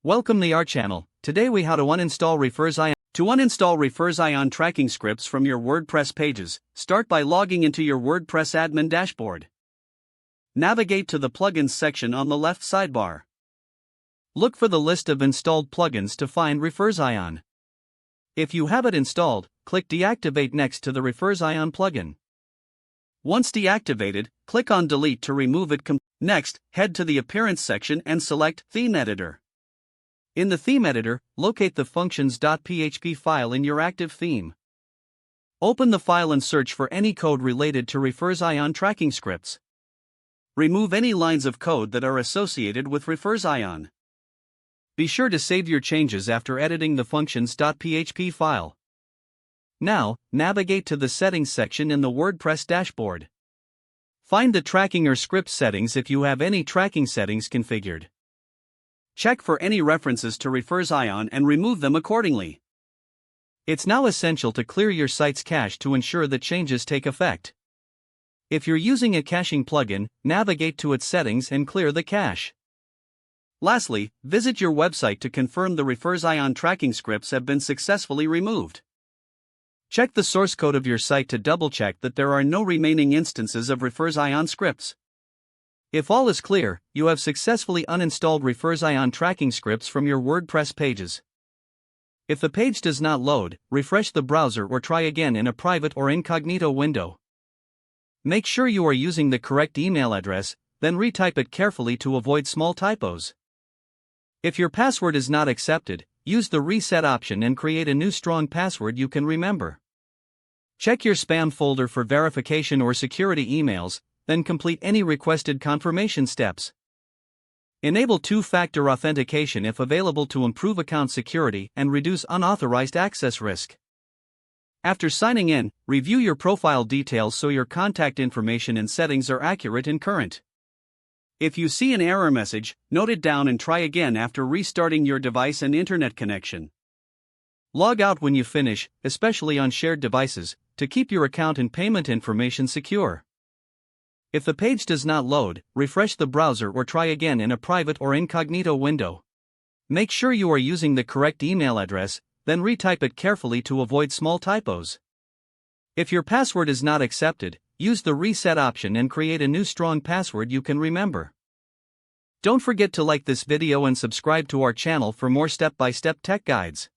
Welcome to our channel. Today we how to uninstall Refersion. To uninstall Refersion tracking scripts from your WordPress pages, start by logging into your WordPress admin dashboard. Navigate to the Plugins section on the left sidebar. Look for the list of installed plugins to find Refersion. If you have it installed, click Deactivate next to the Refersion plugin. Once deactivated, click on Delete to remove it. Next, head to the Appearance section and select Theme Editor. In the Theme Editor, locate the functions.php file in your active theme. Open the file and search for any code related to Refersion tracking scripts. Remove any lines of code that are associated with Refersion. Be sure to save your changes after editing the functions.php file. Now, navigate to the Settings section in the WordPress dashboard. Find the tracking or script settings if you have any tracking settings configured. Check for any references to Refersion and remove them accordingly. It's now essential to clear your site's cache to ensure that changes take effect. If you're using a caching plugin, navigate to its settings and clear the cache. Lastly, visit your website to confirm the Refersion tracking scripts have been successfully removed. Check the source code of your site to double-check that there are no remaining instances of Refersion scripts. If all is clear, you have successfully uninstalled Refersion tracking scripts from your WordPress pages. If the page does not load, refresh the browser or try again in a private or incognito window. Make sure you are using the correct email address, then retype it carefully to avoid small typos. If your password is not accepted, use the reset option and create a new strong password you can remember. Check your spam folder for verification or security emails, then complete any requested confirmation steps. Enable two-factor authentication if available to improve account security and reduce unauthorized access risk. After signing in, review your profile details so your contact information and settings are accurate and current. If you see an error message, note it down and try again after restarting your device and internet connection. Log out when you finish, especially on shared devices, to keep your account and payment information secure. If the page does not load, refresh the browser or try again in a private or incognito window. Make sure you are using the correct email address, then retype it carefully to avoid small typos. If your password is not accepted, use the reset option and create a new strong password you can remember. Don't forget to like this video and subscribe to our channel for more step-by-step tech guides.